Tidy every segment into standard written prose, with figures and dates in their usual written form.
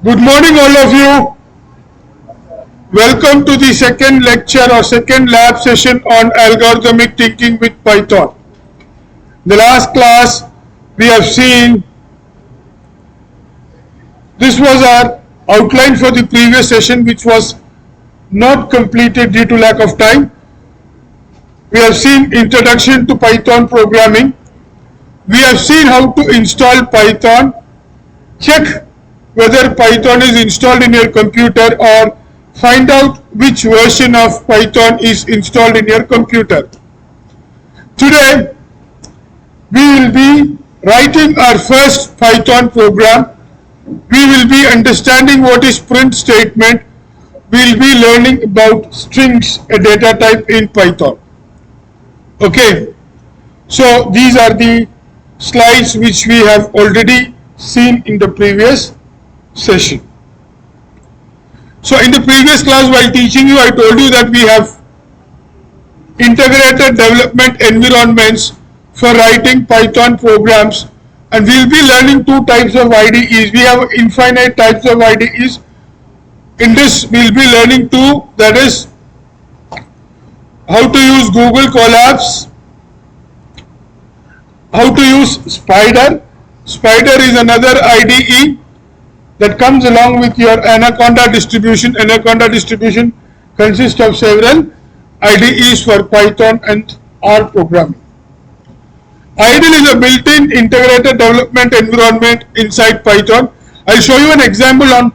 Good morning, all of you. Welcome to the second lecture or second lab session on algorithmic thinking with Python. The last class we have seen, this was our outline for the previous session, which was not completed due to lack of time. We have seen introduction to Python programming. We have seen how to install Python, check whether Python is installed in your computer, or find out which version of Python is installed in your computer. Today we will be writing our first Python program. We will be understanding what is print statement. We will be learning about strings, a data type in Python. Okay, so these are the slides which we have already seen in the previous session. So in the previous class, while teaching you, I told you that we have integrated development environments for writing Python programs, and we will be learning two types of IDEs. We have infinite types of IDEs. In this we will be learning two, that is how to use Google Colabs, how to use Spyder. Spyder is another IDE that comes along with your Anaconda distribution. Anaconda distribution consists of several IDEs for Python and R programming. IDE is a built-in integrated development environment inside Python. I'll show you an example on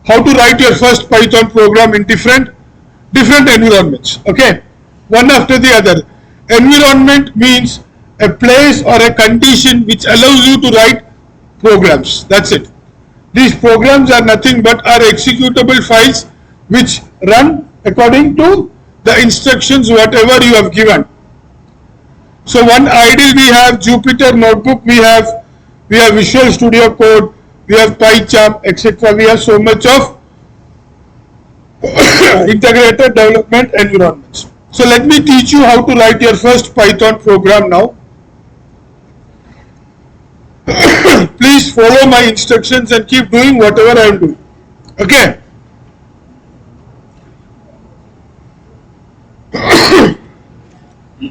how to write your first Python program in different environments. Okay, one after the other. Environment means a place or a condition which allows you to write programs. That's it. These programs are nothing but are executable files which run according to the instructions whatever you have given. So one IDE we have Jupyter Notebook, we have Visual Studio Code, we have PyCharm, etc. We have so much of integrated development environments. So let me teach you how to write your first Python program now. Please follow my instructions and keep doing whatever I am doing. Okay.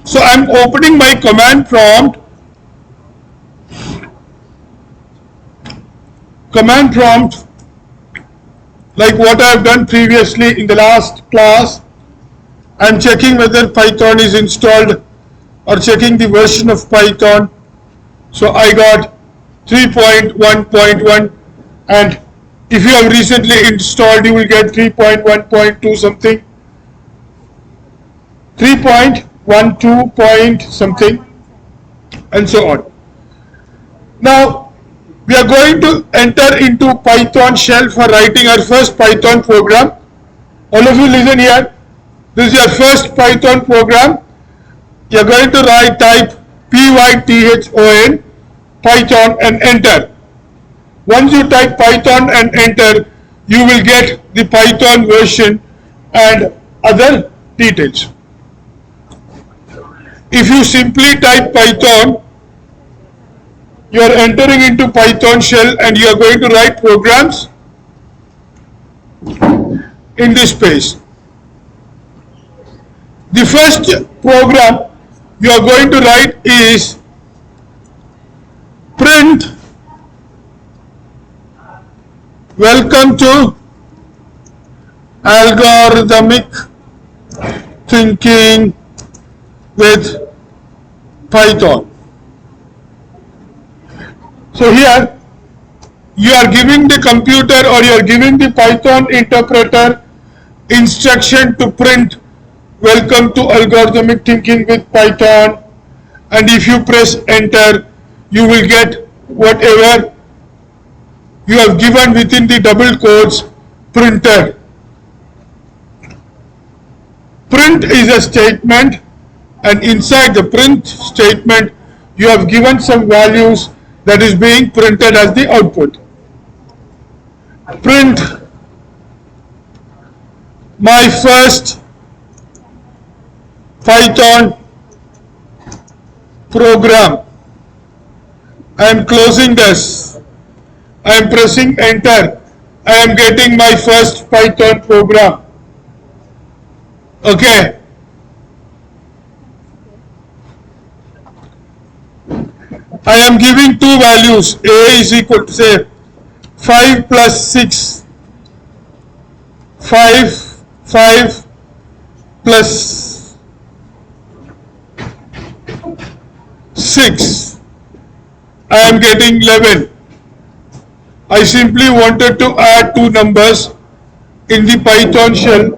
So I am opening my command prompt. Command prompt, like what I have done previously in the last class. I am checking whether Python is installed or checking the version of Python. So I got 3.1.1, and if you have recently installed, you will get 3.1.2 something, 3.12 point something, and so on. Now we are going to enter into Python shell for writing our first Python program. All of you listen here. This is your first Python program. You are going to type Python Python and enter. Once you type Python and enter, you will get the Python version and other details. If you simply type Python, you are entering into Python shell and you are going to write programs in this space. The first program you are going to write is print welcome to algorithmic thinking with Python. So here you are giving the computer or you are giving the Python interpreter instruction to print welcome to algorithmic thinking with Python, and if you press enter, you will get whatever you have given within the double quotes printed. Print is a statement, and inside the print statement you have given some values that is being printed as the output. Print my first Python program. I am closing this. I am pressing enter. I am getting my first Python program. Okay. I am giving two values. A is equal to, say, 5 plus 6. 5 plus 6. I am getting 11. I simply wanted to add two numbers. In the Python shell,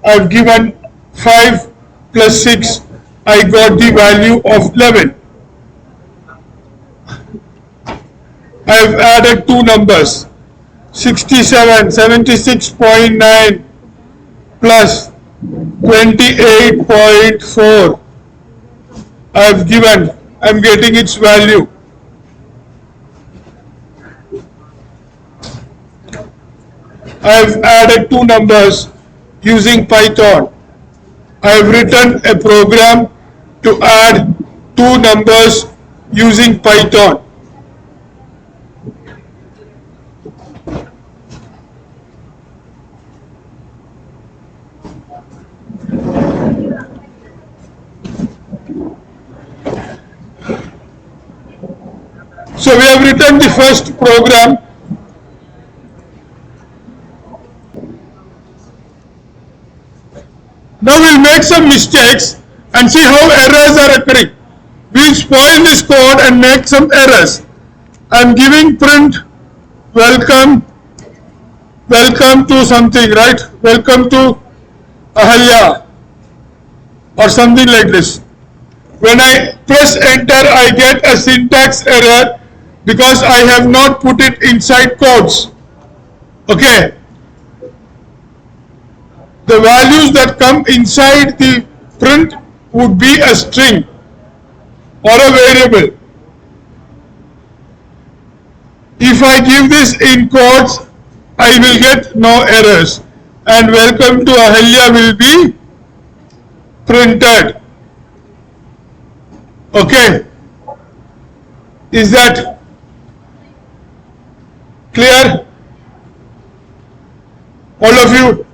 I have given 5 plus 6. I got the value of 11. I have added two numbers, 76.9 plus 28.4. I am getting its value. I have added two numbers using Python. I have written a program to add two numbers using Python. So we have written the first program. Now we'll make some mistakes and see how errors are occurring. We'll spoil this code and make some errors. I'm giving print welcome to something, right? Welcome to Ahalya or something like this. When I press enter, I get a syntax error because I have not put it inside quotes. Okay. The values that come inside the print would be a string or a variable. If I give this in quotes, I will get no errors, and welcome to Ahalya will be printed. Okay. Is that clear? All of you?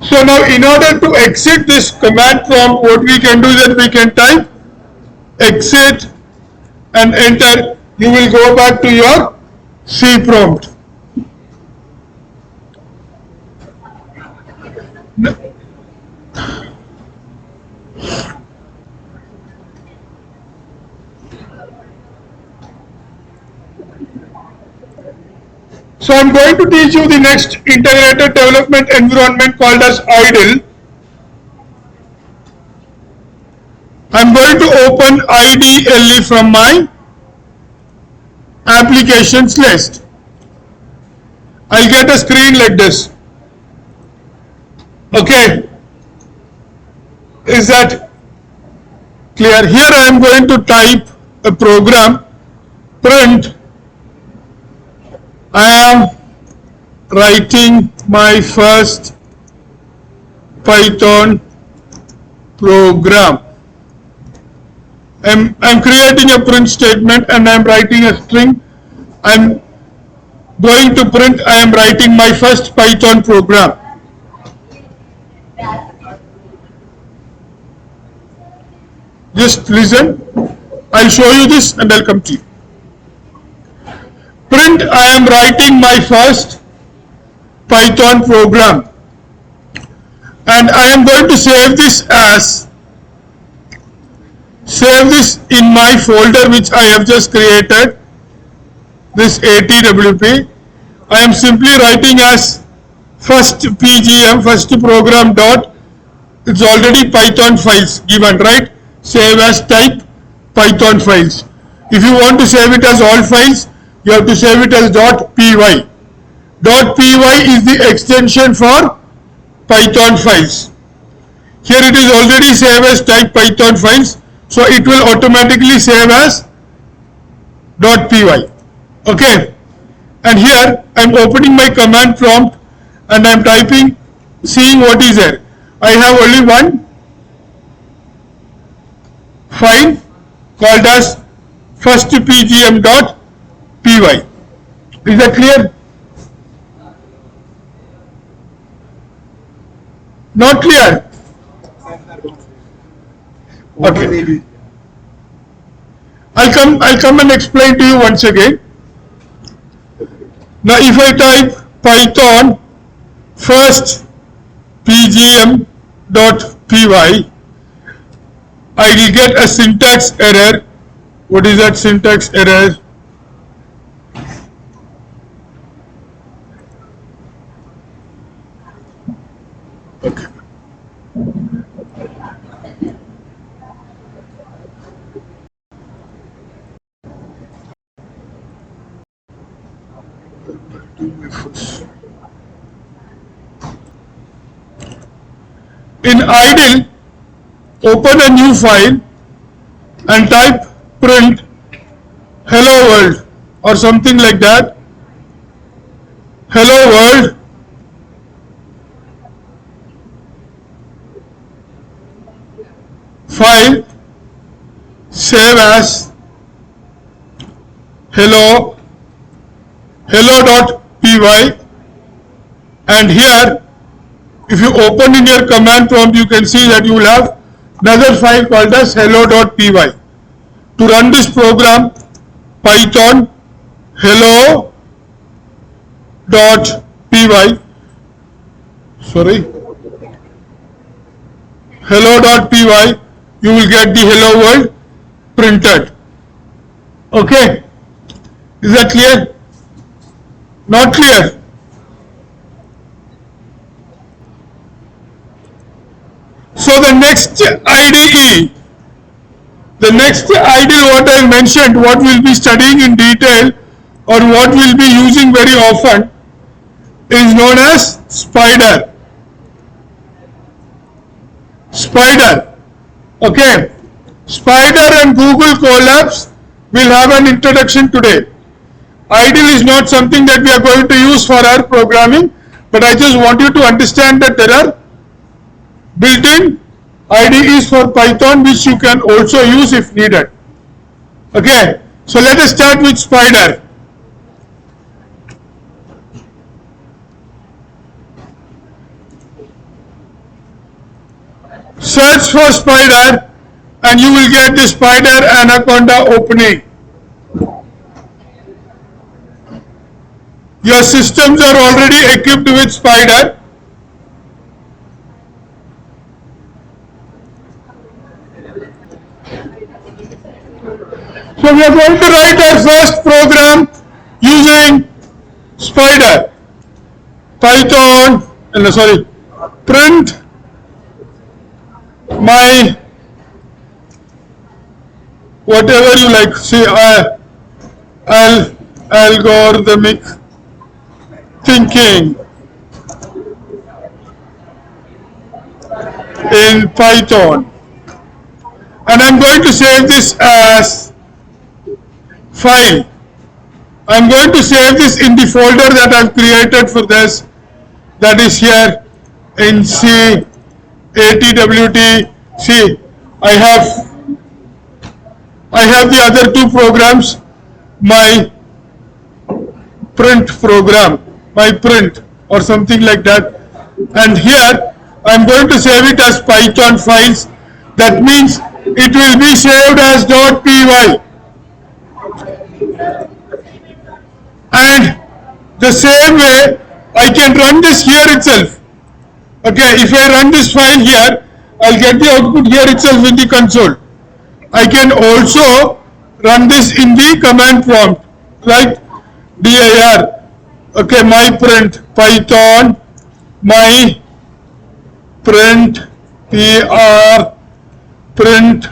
So now in order to exit this command prompt, what we can do is that we can type exit and enter. You will go back to your C prompt. So I'm going to teach you the next integrated development environment called as IDE. I'm going to open IDE from my applications list. I'll get a screen like this. Okay. Is that clear? Here I am going to type a program, print. I am writing my first Python program. I'm creating a print statement and I'm writing a string. I'm going to print. I am writing my first Python program. Just listen. I'll show you this and I'll come to you. Print, I am writing my first Python program, and I am going to save this in my folder which I have just created, this ATWP. I am simply writing as first PGM, first program dot, it's already Python files given, right? Save as type Python files. If you want to save it as all files, you have to save it as .py. .py is the extension for Python files. Here it is already saved as type Python files, so it will automatically save as .py. Okay. And here I am opening my command prompt and I am typing, seeing what is there. I have only one file called as first pgm.py. Is that clear? Not clear? Okay. I'll come and explain to you once again. Now if I type Python first pgm.py, I will get a syntax error. What is that syntax error? Okay. In IDLE, open a new file and type print hello world or something like that. Hello world. File, save as hello.py, and here if you open in your command prompt, you can see that you will have another file called as hello.py. To run this program, Python hello.py, you will get the hello world printed. Okay, is that clear? Not clear? So the next IDE, what I mentioned, what we'll be studying in detail or what we'll be using very often is known as Spyder. Okay, Spyder and Google Colabs will have an introduction today. IDLE is not something that we are going to use for our programming, but I just want you to understand that there are built-in IDEs for Python which you can also use if needed. Okay, so let us start with Spyder. Search for Spyder and you will get the Spyder Anaconda opening. Your systems are already equipped with Spyder. So we are going to write our first program using Spyder. Print my whatever you like, say algorithmic thinking in Python, and I'm going to save this as file. I'm going to save this in the folder that I've created for this, that is here in C ATWT. See, I have the other two programs, my print program, my print or something like that, and here I'm going to save it as Python files. That means it will be saved as .py, and the same way I can run this here itself. Okay, if I run this file here, I'll get the output here itself in the console. I can also run this in the command prompt, like dir. Okay, my print Python, my print print.py,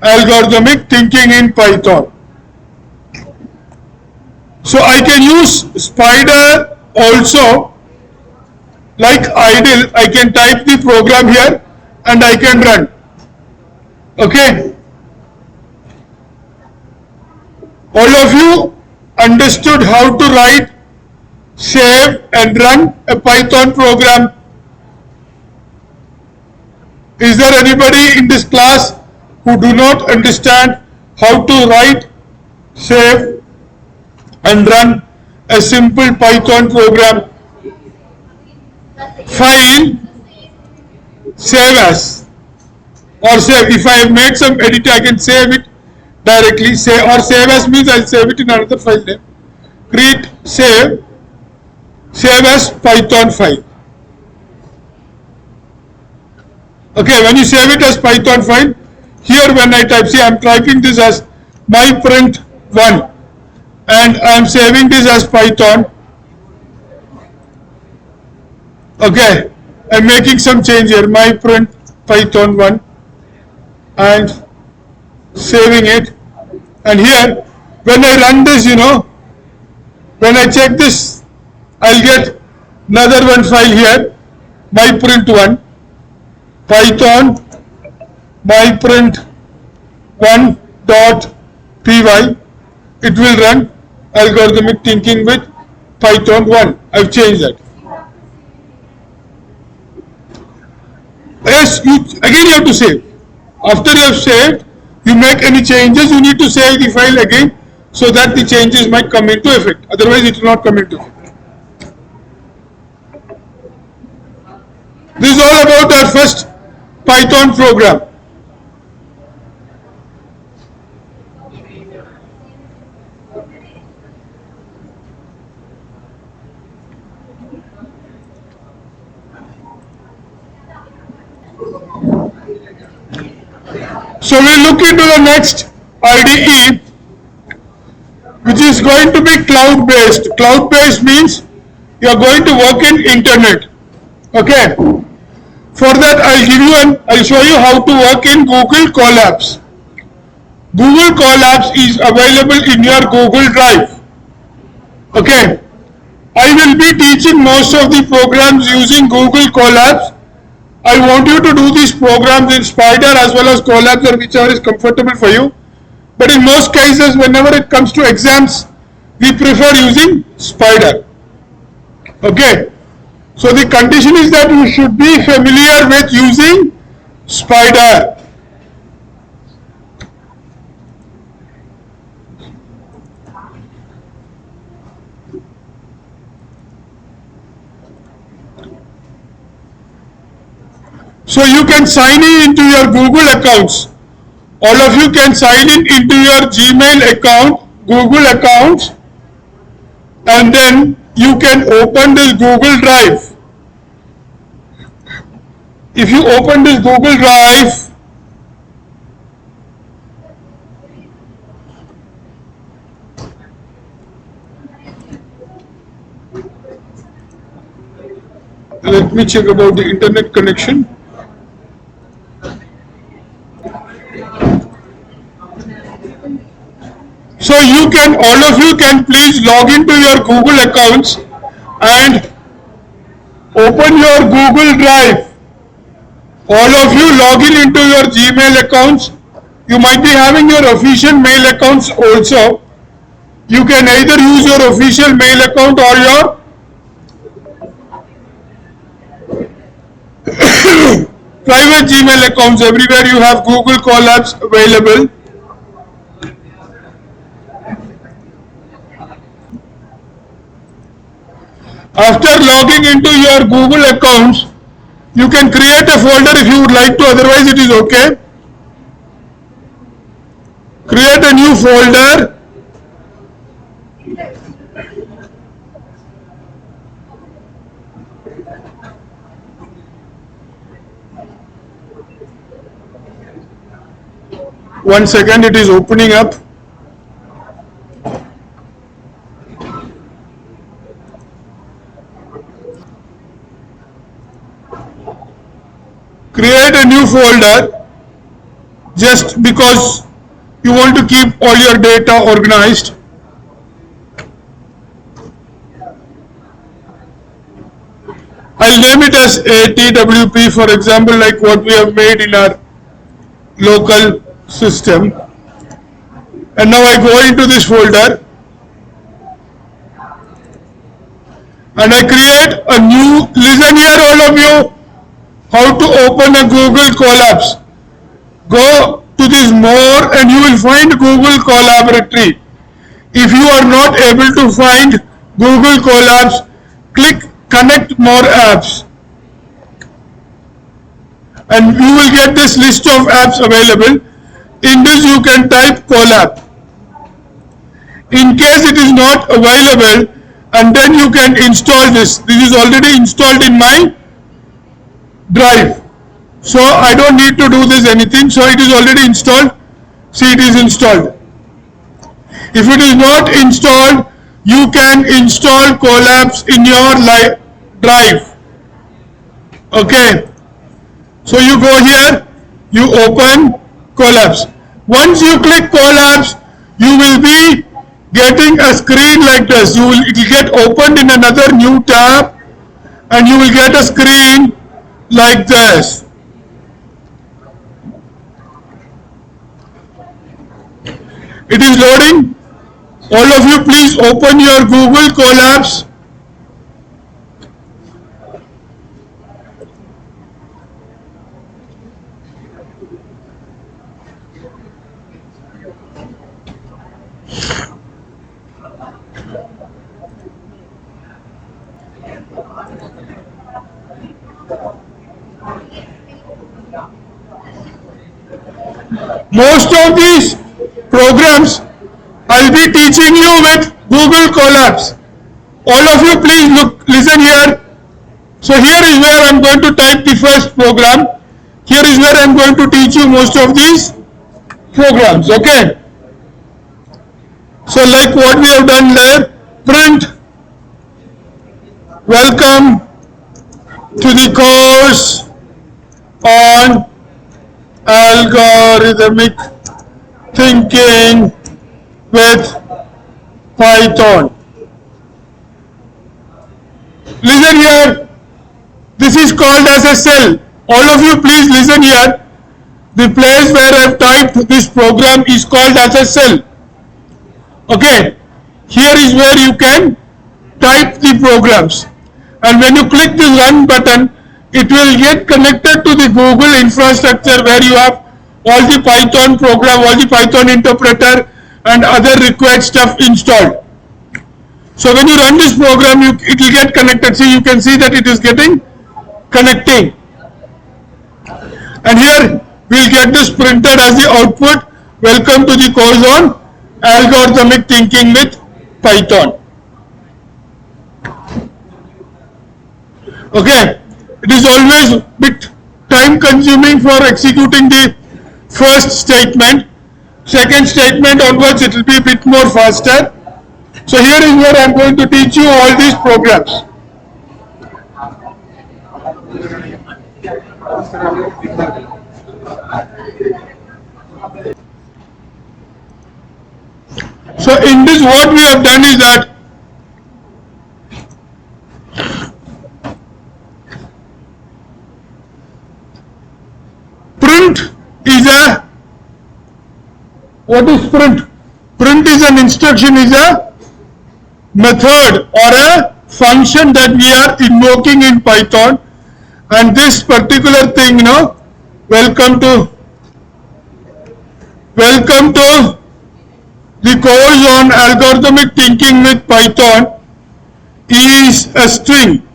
algorithmic thinking in Python. So I can use Spyder also. Like IDLE, I can type the program here and I can run. Okay. All of you understood how to write, save and run a Python program? Is there anybody in this class who do not understand how to write, save and run a simple Python program. File, save as, or save. If I have made some edit, I can save it directly. Save or save as means I'll save it in another file name. Create, save as Python file. Okay, when you save it as Python file, here when I type, see I'm typing this as my print 1 and I'm saving this as Python. Okay, I'm making some change here, my print Python 1 and saving it. And here when I run this, when I check this, I'll get another one file here, my print 1 Python myprint1.py. It will run algorithmic thinking with Python 1. I've changed that. Yes, again you have to save. After you have saved, you make any changes, you need to save the file again so that the changes might come into effect. Otherwise it will not come into effect. This is all about our first Python program. So we look into the next IDE, which is going to be cloud based. Cloud based means you are going to work in internet. Okay. For that I'll show you how to work in Google Colabs. Google Colabs is available in your Google Drive. Okay. I will be teaching most of the programs using Google Colabs. I want you to do these programs in Spyder as well as Colabs or whichever is comfortable for you. But in most cases, whenever it comes to exams, we prefer using Spyder. Okay. So the condition is that you should be familiar with using Spyder. So you can sign in into your Google accounts. All of you can sign in into your Gmail account, Google accounts, and then you can open this Google Drive. If you open this Google Drive, let me check about the internet connection. So all of you can please log into your Google accounts and open your Google Drive. All of you log into your Gmail accounts. You might be having your official mail accounts also. You can either use your official mail account or your private Gmail accounts. Everywhere you have Google Colabs available. After logging into your Google accounts, you can create a folder if you would like to, otherwise it is okay. Create a new folder. One second, it is opening up. Create a new folder just because you want to keep all your data organized. I'll name it as ATWP, for example, like what we have made in our local system. And now I go into this folder and I create a new, listen here all of you, how to open a Google Colabs. Go to this more and you will find Google Collaboratory. If you are not able to find Google Colabs, click Connect More Apps and you will get this list of apps available. In this you can type Colab. In case it is not available, and then you can install this. This is already installed in my drive. So I don't need to do this anything. So it is already installed. See, it is installed. If it is not installed, you can install Colabs in your drive. Okay. So you go here, you open Colabs. Once you click Colabs, you will be getting a screen like this. It will get opened in another new tab and you will get a screen like this. It is loading. All of you please open your Google Colabs. Most of these programs I'll be teaching you with Google Colabs. All of you please listen here. So here is where I'm going to type the first program. Here is where I'm going to teach you most of these programs. Okay. So like what we have done there, print, welcome to the course on algorithmic thinking with Python. Listen here, this is called as a cell. All of you please listen here. The place where I have typed this program is called as a cell. Okay, here is where you can type the programs. And when you click the run button, it will get connected to the Google infrastructure where you have all the Python program, all the Python interpreter and other required stuff installed. So when you run this program, it will get connected. See, you can see that it is getting connecting. And here we will get this printed as the output. Welcome to the course on algorithmic thinking with Python. Okay, it is always a bit time consuming for executing the first statement. Second statement onwards it will be a bit more faster. So here is where I am going to teach you all these programs. So in this what we have done is that print is a, what is print? Print is an instruction, is a method or a function that we are invoking in Python, and this particular thing, welcome to the course on algorithmic thinking with Python is a string.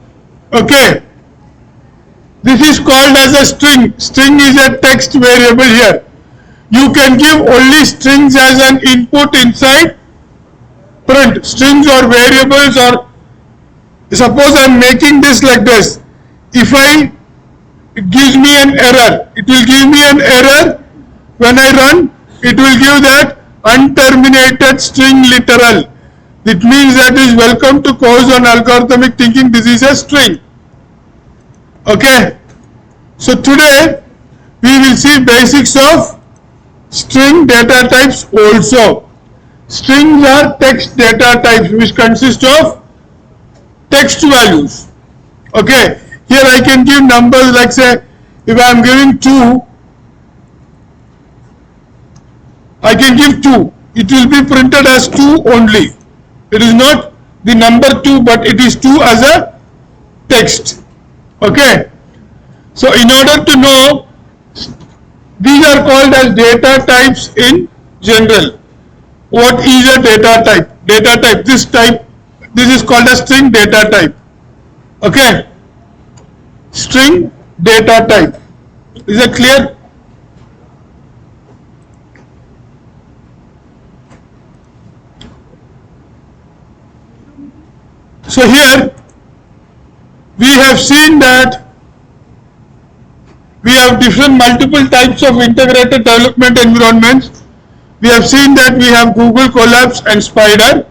Okay, this is called as a string. String is a text variable here. You can give only strings as an input inside print. Strings or variables, or suppose I am making this like this. If it gives me an error, it will give me an error. When I run, it will give that unterminated string literal. It means that is welcome to course on algorithmic thinking. This is a string. Okay. So today we will see basics of string data types also. Strings are text data types which consist of text values. Okay. Here I can give numbers, like say if I am giving 2, I can give 2. It will be printed as 2 only. It is not the number 2, but it is 2 as a text. Okay. So in order to know, these are called as data types in general. What is a data type? Data type, this is called a string data type. Okay, string data type. Is it clear? So here we have seen that we have different multiple types of integrated development environments. We have seen that we have Google Colabs and Spyder,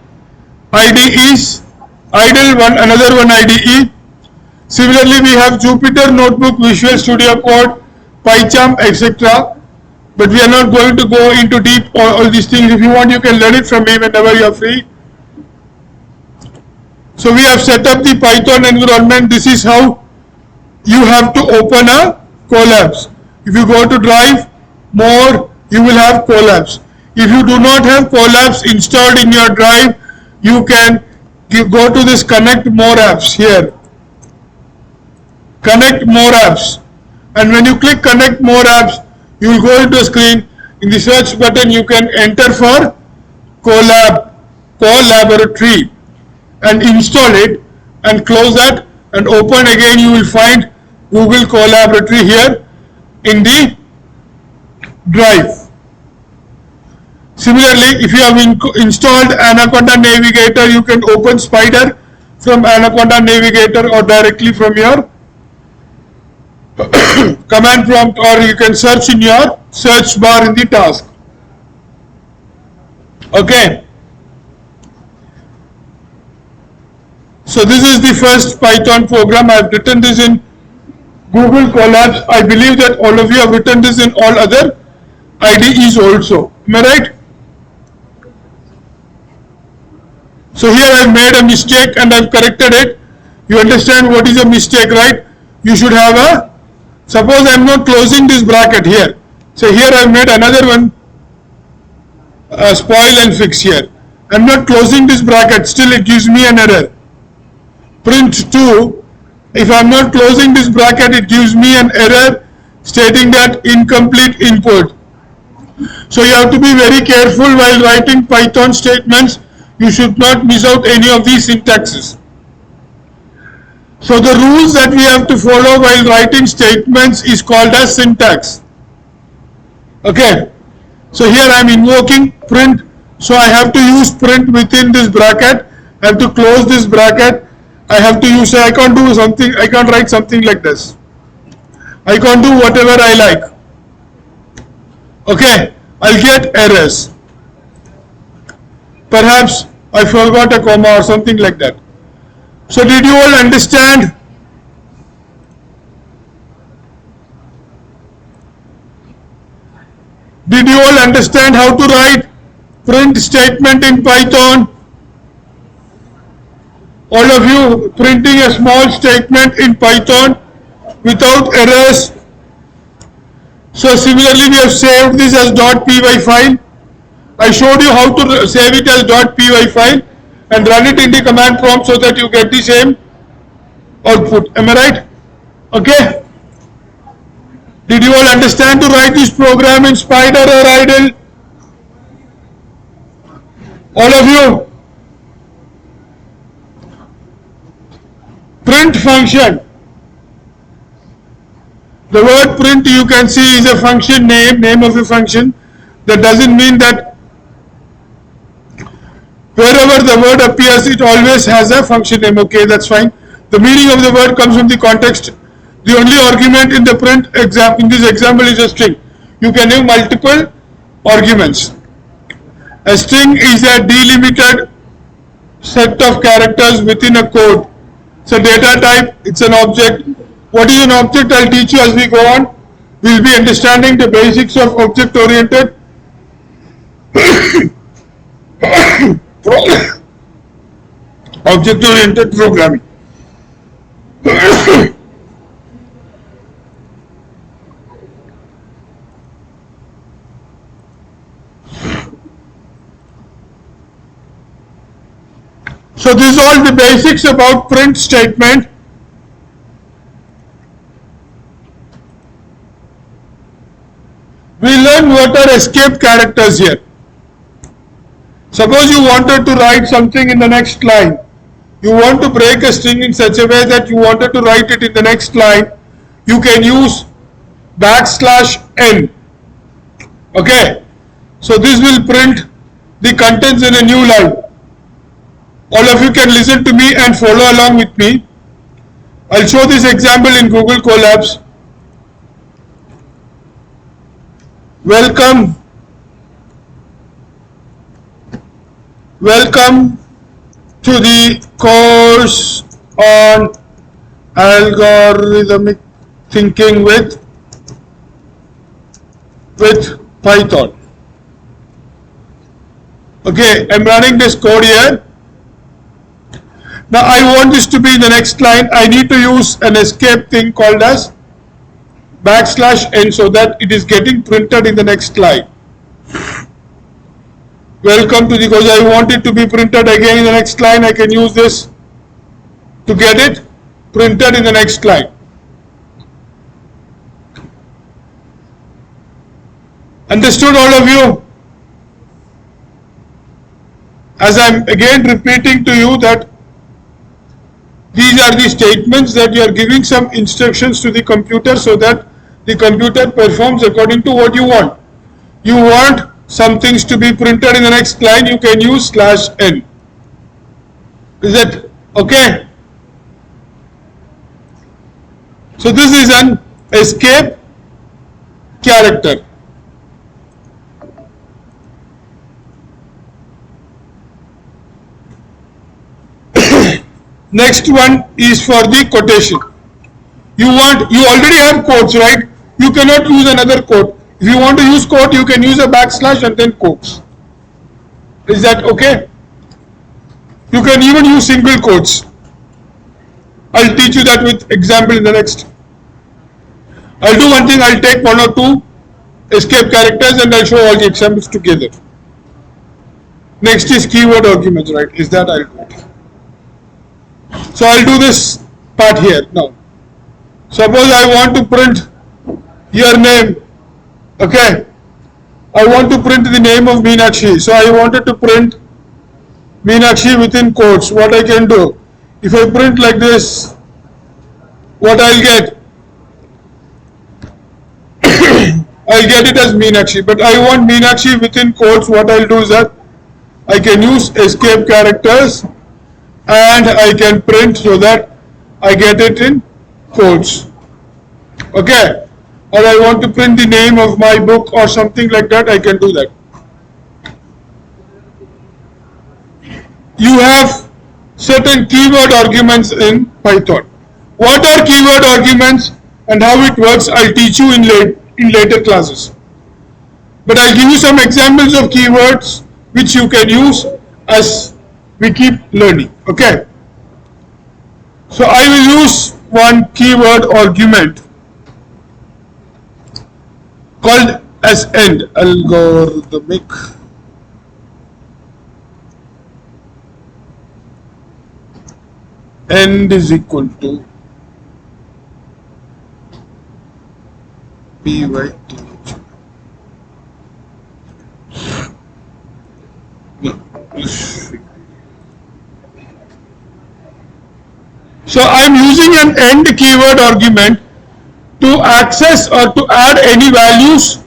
IDEs, idle one, another one IDE. Similarly, we have Jupyter Notebook, Visual Studio Code, PyCharm, etc. But we are not going to go into deep all these things. If you want, you can learn it from me whenever you are free. So we have set up the Python environment. This is how you have to open a Colabs. If you go to Drive, More, you will have Colabs. If you do not have Colabs installed in your Drive, you can go to this Connect More Apps here. Connect More Apps. And when you click Connect More Apps, you will go into a screen. In the search button, you can enter for Collaboratory and install it and close that and open again. You will find Google Collaboratory here in the Drive. Similarly, if you have installed Anaconda Navigator, you can open Spyder from Anaconda Navigator or directly from your command prompt, or you can search in your search bar in the task. Okay. So this is the first Python program. I have written this in Google Colabs. I believe that all of you have written this in all other IDEs also. Am I right? So here I have made a mistake and I have corrected it. You understand what is a mistake, right? You should have a, suppose I am not closing this bracket here. So here I have made another one, spoil and fix here. I am not closing this bracket, still it gives me an error. Print 2, if I am not closing this bracket, it gives me an error stating that incomplete input. So you have to be very careful while writing Python statements. You should not miss out any of these syntaxes. So the rules that we have to follow while writing statements is called as syntax. Okay. So here I am invoking print. So I have to use print within this bracket. I have to close this bracket. I have to use, I can't do something, I can't write something like this. I can't do whatever I like. Okay, I'll get errors. Perhaps I forgot a comma or something like that. So did you all understand? Did you all understand how to write print statement in Python? All of you printing a small statement in Python without errors. So similarly, we have saved this as .py file. I showed you how to save it as .py file and run it in the command prompt so that you get the same output. Am I right? Okay. Did you all understand to write this program in Spyder or idle? All of you? Print function. The word print you can see is a function name of a function. That doesn't mean that wherever the word appears, it always has a function name. Okay, that's fine. The meaning of the word comes from the context. The only argument in the print example, in this example, is a string. You can have multiple arguments. A string is a delimited set of characters within a code. It's a data type, it's an object. What is an object? I'll teach you as we go on. We'll be understanding the basics of object-oriented programming. So this is all the basics about print statement. We learn what are escape characters here. Suppose you wanted to write something in the next line. You want to break a string in such a way that you wanted to write it in the next line. You can use \n. Okay. So this will print the contents in a new line. All of you can listen to me and follow along with me. I'll show this example in Google Colabs. Welcome to the course on algorithmic thinking with Python. Okay, I'm running this code here. Now I want this to be in the next line. I need to use an escape thing called as \n so that it is getting printed in the next line. Welcome to the course. I want it to be printed again in the next line. I can use this to get it printed in the next line. Understood, all of you? As I'm again repeating to you that these are the statements that you are giving some instructions to the computer so that the computer performs according to what you want. You want some things to be printed in the next line, you can use \n. Is that okay? So this is an escape character. Next one is for the quotation. You already have quotes, right? You cannot use another quote. If you want to use quote, you can use a \, and then quotes. Is that okay? You can even use single quotes. I'll teach you that with example in the next. I'll do one thing, I'll take one or two escape characters and I'll show all the examples together. Next is keyword arguments, right? Is that I'll do it. So I'll do this part here now. Suppose I want to print your name. Okay. I want to print the name of Meenakshi. So I wanted to print Meenakshi within quotes. What I can do? If I print like this, what I'll get? I'll get it as Meenakshi. But I want Meenakshi within quotes. What I'll do is that I can use escape characters and I can print so that I get it in quotes. Okay. Or I want to print the name of my book or something like that, I can do that. You have certain keyword arguments in Python. What are keyword arguments and how it works, I'll teach you in later classes. But I'll give you some examples of keywords which you can use as we keep learning. Okay. So I will use one keyword argument called as end, algorithmic. End is equal to p/t. So I am using an end keyword argument to access or to add any values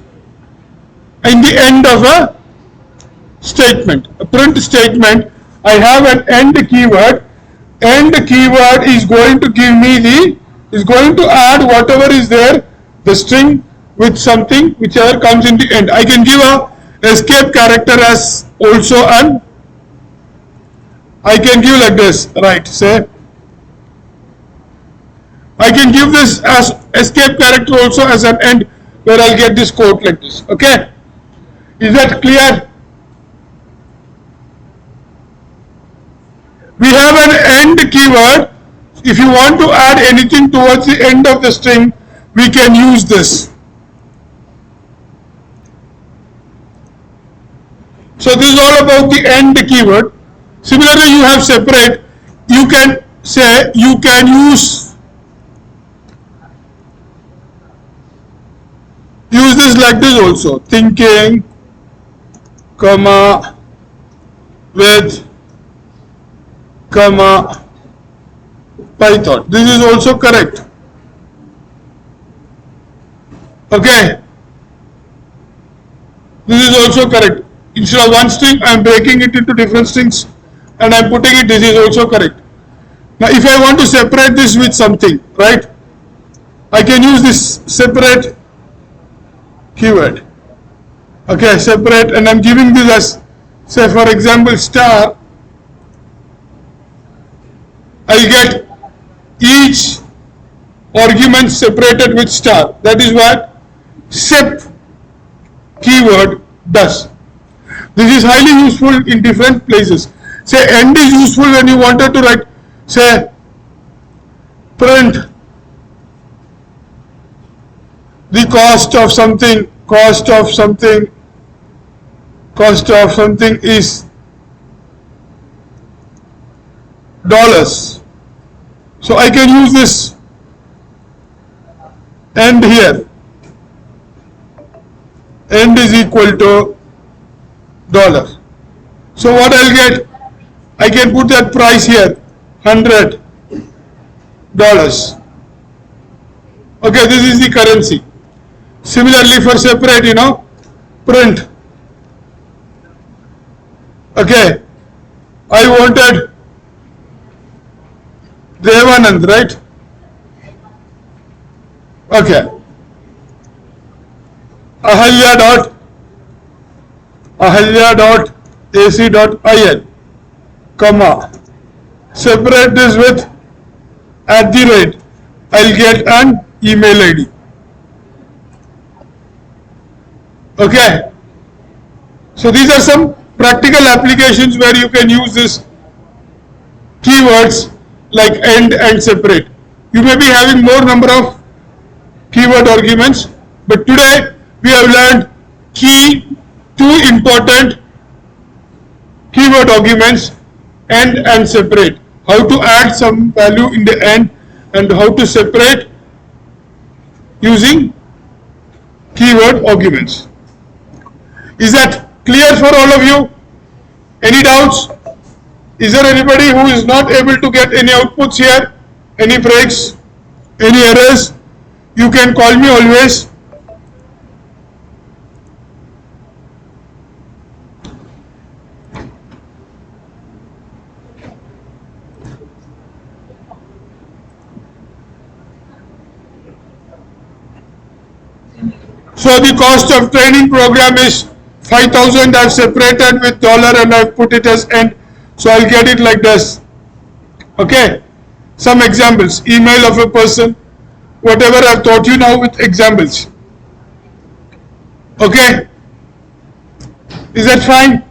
in the end of a statement, a print statement. I have an end keyword. End keyword is going to give me is going to add whatever is there, the string with something whichever comes in the end. I can give a escape character as also an, I can give like this, right, say, I can give this as escape character also as an end where I'll get this quote like this. Okay, is that clear? We have an end keyword. If you want to add anything towards the end of the string, we can use this. So this is all about the end keyword. Similarly, you have separate. You can say, you can use this like this also. Thinking, comma, with comma Python. This is also correct. Okay. This is also correct. Instead of one string, I am breaking it into different strings and I am putting it. This is also correct. Now, if I want to separate this with something, right? I can use this separate keyword. Okay, separate, and I'm giving this as, say, for example, star. I'll get each argument separated with star. That is what sep keyword does. This is highly useful in different places. Say end is useful when you wanted to write, say, print the cost of something is dollars. So I can use this end here. End is equal to dollar. So what I'll get, I can put that price here, $100. Okay, this is the currency. Similarly for separate, print. Okay, I wanted Devanand, right? Okay. Ahalya.ac.in, comma, separate this with @ I'll get an email ID. Okay. So these are some practical applications where you can use this keywords like end and separate. You may be having more number of keyword arguments, but today we have learned two important keyword arguments, end and separate. How to add some value in the end and how to separate using keyword arguments. Is that clear for all of you? Any doubts? Is there anybody who is not able to get any outputs here? Any breaks? Any errors? You can call me always. So the cost of training program is 5,000. I've separated with dollar and I've put it as end. So I'll get it like this. Okay. Some examples. Email of a person. Whatever I've taught you now with examples. Okay. Is that fine?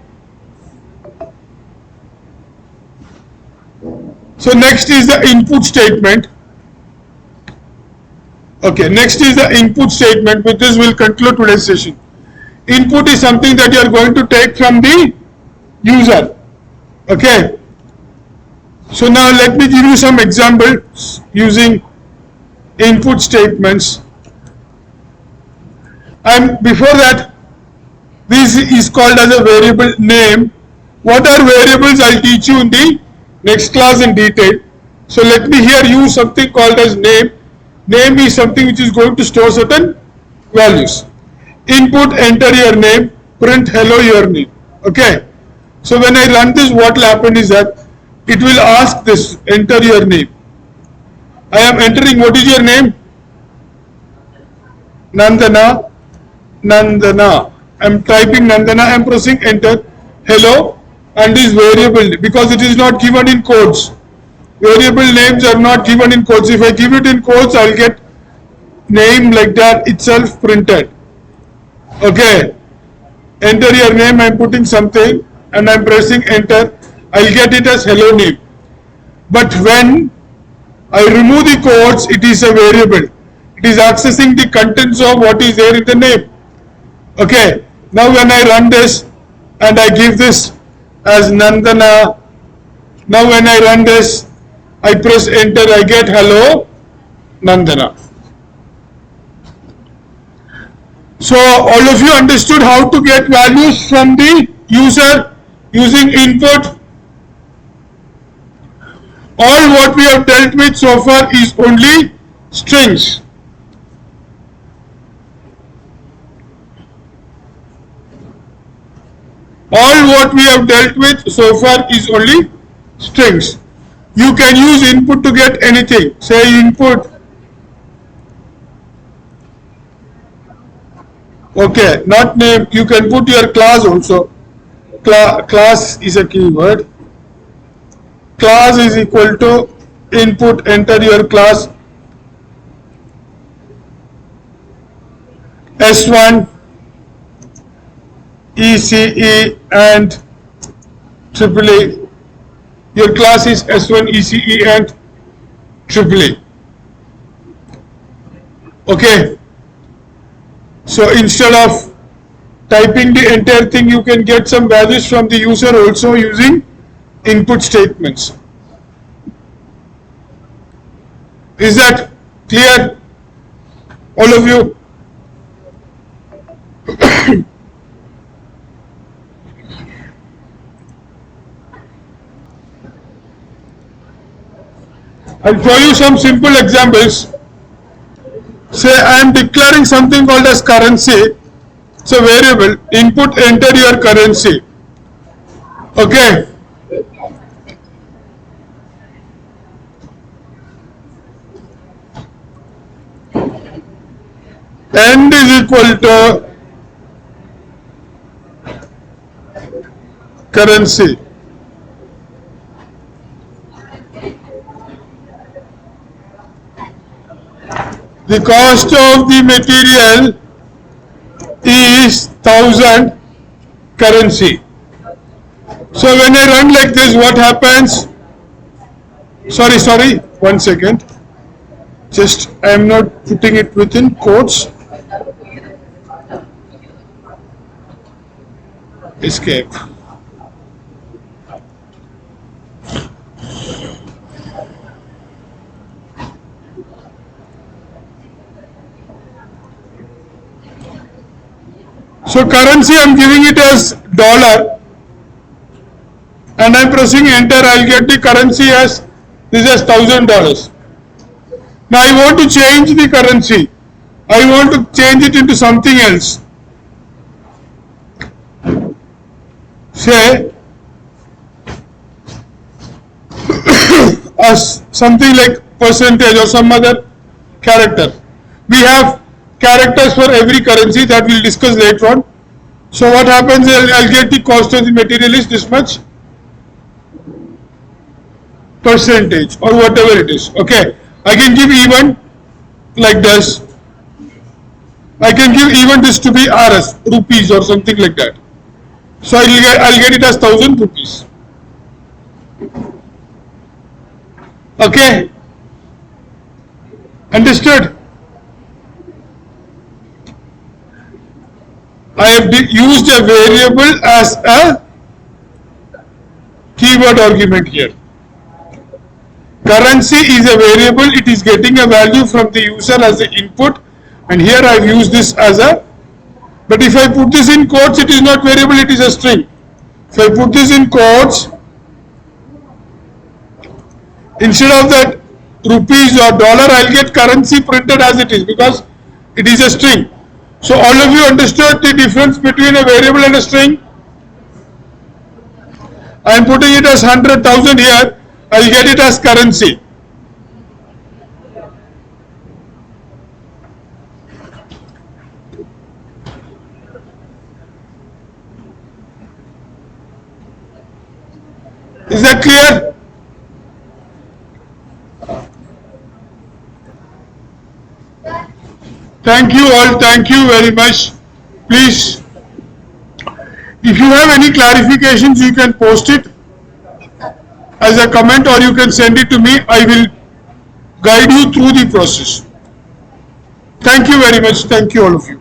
So next is the input statement. Okay, next is the input statement. With this we'll conclude today's session. Input is something that you are going to take from the user. Okay. So now let me give you some examples using input statements. And before that, this is called as a variable name. What are variables? I'll teach you in the next class in detail. So let me here use something called as name. Name is something which is going to store certain values. Input, enter your name, print hello your name. Okay. So when I run this, what will happen is that it will ask this, enter your name. I am entering, what is your name? Nandana. Nandana. I am typing Nandana, I am pressing enter, hello, and this variable, because it is not given in codes. Variable names are not given in codes. If I give it in codes, I'll get name like that itself printed. Okay. Enter your name, I'm putting something and I'm pressing enter. I'll get it as hello name. But when I remove the codes, it is a variable. It is accessing the contents of what is there in the name. Okay. Now when I run this and I give this as Nandana, now when I run this, I press enter, I get hello Nandana. So all of you understood how to get values from the user using input. All what we have dealt with so far is only strings. All what we have dealt with so far is only strings. You can use input to get anything. Say input. Okay, not name. You can put your class also. Class is a keyword. Class is equal to input. Enter your class. S1, ECE and AAA. Your class is S1, ECE and AAA. Okay. So instead of typing the entire thing, you can get some values from the user also using input statements. Is that clear? All of you? I'll show you some simple examples. Say I am declaring something called as currency. It's a variable. Input, enter your currency. Okay. End is equal to currency. The cost of the material is 1000 currency. So when I run like this, what happens? Sorry, 1 second. Just I am not putting it within quotes. Escape. So currency I am giving it as dollar and I am pressing enter. I will get the currency as this is $1000. Now I want to change the currency. I want to change it into something else. Say as something like percentage or some other character. We have characters for every currency that we'll discuss later on. So what happens is I'll get the cost of the material is this much percentage or whatever it is. Okay, I can give even like this. I can give even this to be RS, rupees or something like that. So I'll get it as 1000 rupees. Okay, understood? I have used a variable as a keyword argument here. Currency is a variable, it is getting a value from the user as the input, and here I have used this as a, but if I put this in quotes, it is not variable, it is a string. If I put this in quotes, instead of that rupees or dollar, I will get currency printed as it is because it is a string. So all of you understood the difference between a variable and a string? I am putting it as 100,000 here, I will get it as currency. Is that clear? Thank you all, thank you very much. Please, if you have any clarifications, you can post it as a comment or you can send it to me. I will guide you through the process. Thank you very much. Thank you all of you.